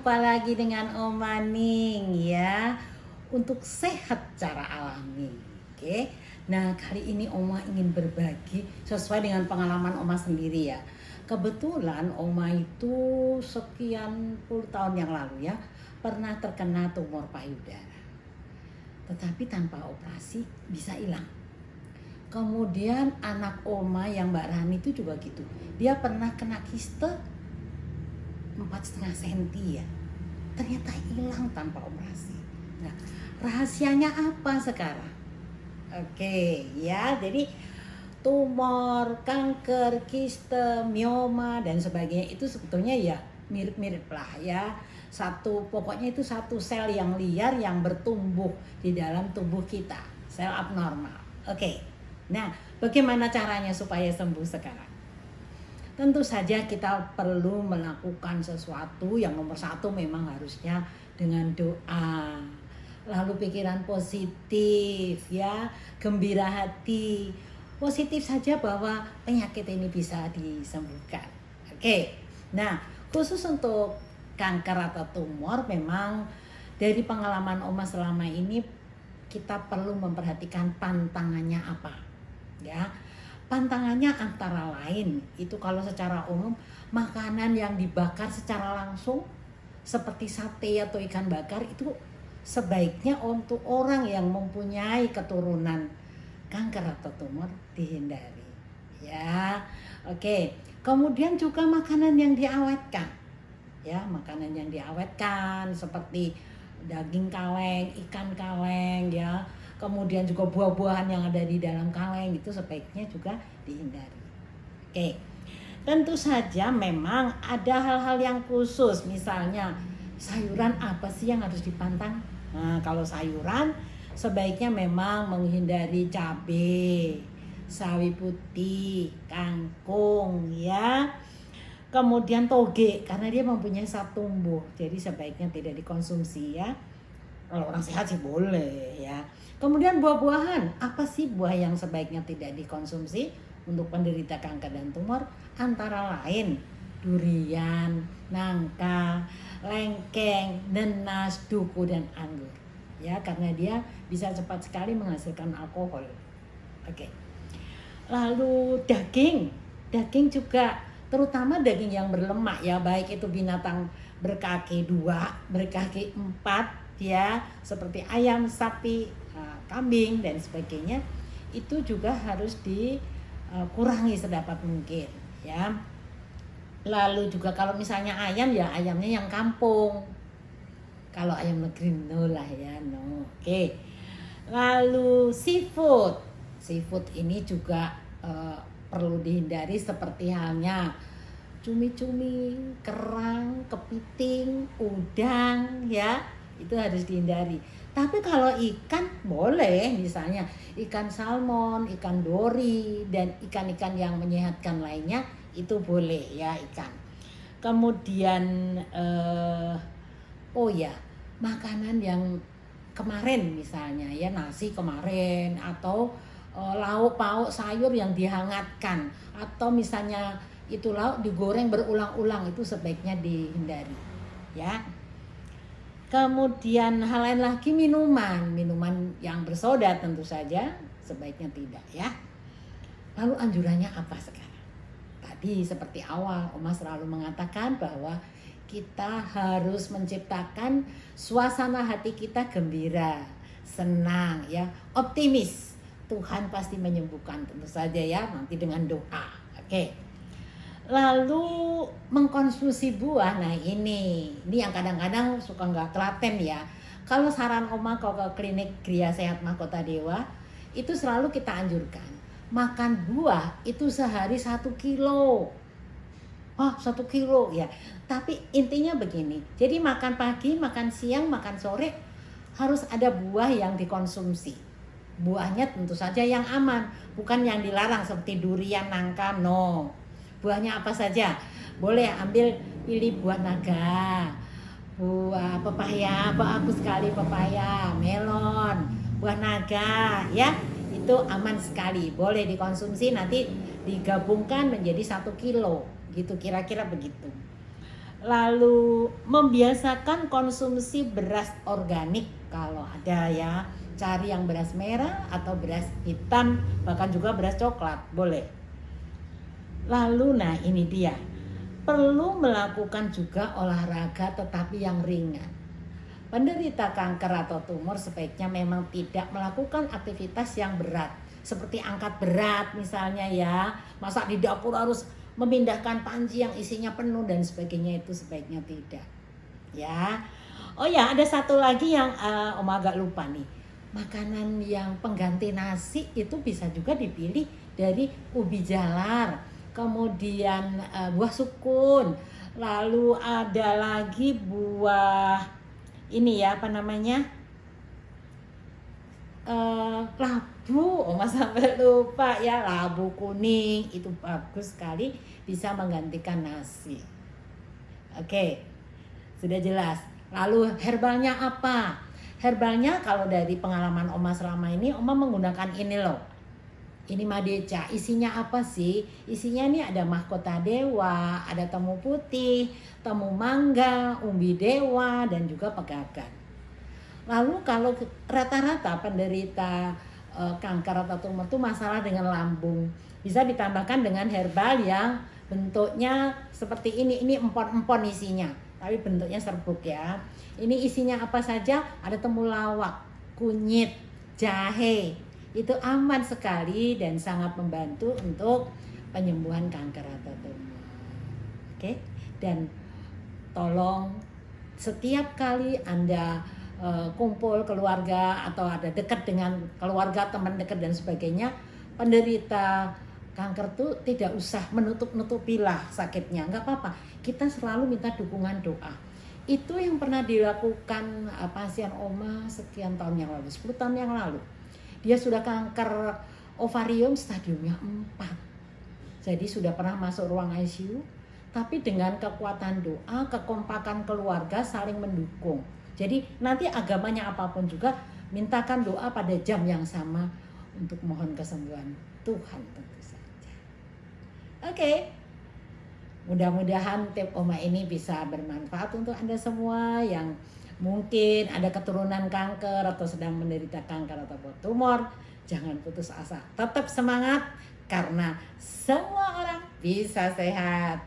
Jumpa lagi dengan Oma Ning ya, untuk sehat secara alami. Oke. Nah, kali ini Oma ingin berbagi sesuai dengan pengalaman Oma sendiri ya. Kebetulan Oma itu sekian puluh tahun yang lalu ya pernah terkena tumor payudara. Tetapi tanpa operasi bisa hilang. Kemudian anak Oma yang Mbak Rani itu juga gitu. Dia pernah kena kiste 4,5 cm ya. Ternyata hilang tanpa operasi. Nah, rahasianya apa sekarang? Oke, ya. Jadi tumor, kanker, kiste, mioma dan sebagainya itu sebetulnya ya mirip-mirip lah ya. Pokoknya itu satu sel yang liar yang bertumbuh di dalam tubuh kita, sel abnormal. Oke. Nah, bagaimana caranya supaya sembuh sekarang? Tentu saja kita perlu melakukan sesuatu yang nomor satu memang harusnya dengan doa. Lalu pikiran positif ya, gembira hati. Positif saja bahwa penyakit ini bisa disembuhkan. Oke. Nah, khusus untuk kanker atau tumor memang dari pengalaman Oma selama ini kita perlu memperhatikan pantangannya apa. Ya. Pantangannya antara lain itu kalau secara umum makanan yang dibakar secara langsung seperti sate atau ikan bakar itu sebaiknya untuk orang yang mempunyai keturunan kanker atau tumor dihindari. Ya, oke. Kemudian juga makanan yang diawetkan. Ya, makanan yang diawetkan seperti daging kaleng, ikan kaleng ya. Kemudian juga buah-buahan yang ada di dalam kaleng itu sebaiknya juga dihindari. Oke. Tentu saja memang ada hal-hal yang khusus, misalnya sayuran apa sih yang harus dipantang? Nah, kalau sayuran sebaiknya memang menghindari cabai, sawi putih, kangkung ya. Kemudian toge karena dia mempunyai zat tumbuh, jadi sebaiknya tidak dikonsumsi ya. Kalau orang sehat sih boleh ya. Kemudian buah-buahan, apa sih buah yang sebaiknya tidak dikonsumsi untuk penderita kanker dan tumor? Antara lain durian, nangka, lengkeng, nenas, duku dan anggur. Ya, karena dia bisa cepat sekali menghasilkan alkohol. Oke. Lalu daging juga terutama daging yang berlemak ya, baik itu binatang berkaki 2, berkaki 4 ya, seperti ayam, sapi, kambing dan sebagainya, itu juga harus dikurangi sedapat mungkin ya. Lalu juga kalau misalnya ayam ya ayamnya yang kampung. Kalau ayam negeri no lah ya, no. Oke. Lalu seafood ini juga perlu dihindari seperti halnya cumi-cumi, kerang, kepiting, udang ya, itu harus dihindari. Tapi kalau ikan boleh, misalnya ikan salmon, ikan dori dan ikan-ikan yang menyehatkan lainnya itu boleh ya ikan. Kemudian makanan yang kemarin misalnya ya, nasi kemarin atau lauk pauk sayur yang dihangatkan atau misalnya itu lauk digoreng berulang-ulang itu sebaiknya dihindari ya. Kemudian hal lain lagi minuman yang bersoda tentu saja sebaiknya tidak ya. Lalu anjurannya apa sekarang? Tadi seperti awal Oma selalu mengatakan bahwa kita harus menciptakan suasana hati kita gembira, senang ya, optimis. Tuhan pasti menyembuhkan tentu saja ya, nanti dengan doa. Oke. Lalu mengkonsumsi buah, nah ini yang kadang-kadang suka nggak telaten ya. Kalau saran Oma kalau ke klinik Gria Sehat Mahkota Dewa, itu selalu kita anjurkan makan buah itu sehari 1 kilo. 1 kilo ya. Tapi intinya begini, jadi makan pagi, makan siang, makan sore harus ada buah yang dikonsumsi. Buahnya tentu saja yang aman, bukan yang dilarang seperti durian, nangka, no. Buahnya apa saja? Boleh pilih buah naga, buah pepaya, bagus sekali pepaya, melon, buah naga ya. Itu aman sekali, boleh dikonsumsi, nanti digabungkan menjadi 1 kilo gitu, kira-kira begitu. Lalu membiasakan konsumsi beras organik kalau ada ya. Cari yang beras merah atau beras hitam, bahkan juga beras coklat, boleh. Lalu nah ini dia, perlu melakukan juga olahraga tetapi yang ringan. Penderita kanker atau tumor sebaiknya memang tidak melakukan aktivitas yang berat, seperti angkat berat misalnya ya, masak di dapur harus memindahkan panci yang isinya penuh dan sebagainya, itu sebaiknya tidak. Ya. Oh ya, ada satu lagi yang Om agak lupa nih. Makanan yang pengganti nasi itu bisa juga dipilih dari ubi jalar, kemudian buah sukun, lalu ada lagi buah ini ya apa namanya, labu. Oma sampai lupa ya, labu kuning itu bagus sekali, bisa menggantikan nasi. Oke, sudah jelas. Lalu herbalnya apa? Herbalnya kalau dari pengalaman Oma selama ini, Oma menggunakan ini loh. Ini madeca, isinya apa sih? Isinya nih ada mahkota dewa, ada temu putih, temu mangga, umbi dewa, dan juga pegagan. Lalu kalau rata-rata penderita kanker atau tumor itu masalah dengan lambung, bisa ditambahkan dengan herbal yang bentuknya seperti ini empon-empon isinya, tapi bentuknya serbuk ya. Ini isinya apa saja? Ada temulawak, kunyit, jahe. Itu aman sekali dan sangat membantu untuk penyembuhan kanker atau tumor. Oke? Dan tolong setiap kali Anda kumpul keluarga atau ada dekat dengan keluarga, teman dekat dan sebagainya, penderita kanker tuh tidak usah menutup-nutupilah sakitnya, nggak apa-apa. Kita selalu minta dukungan doa. Itu yang pernah dilakukan pasien Oma sekian tahun yang lalu, 10 tahun yang lalu. Dia sudah kanker ovarium stadiumnya 4. Jadi sudah pernah masuk ruang ICU, tapi dengan kekuatan doa, kekompakan keluarga saling mendukung. Jadi nanti agamanya apapun juga, mintakan doa pada jam yang sama untuk mohon kesembuhan Tuhan tentu saja. Oke. Mudah-mudahan tip Oma ini bisa bermanfaat untuk Anda semua yang mungkin ada keturunan kanker atau sedang menderita kanker atau tumor. Jangan putus asa, tetap semangat karena semua orang bisa sehat.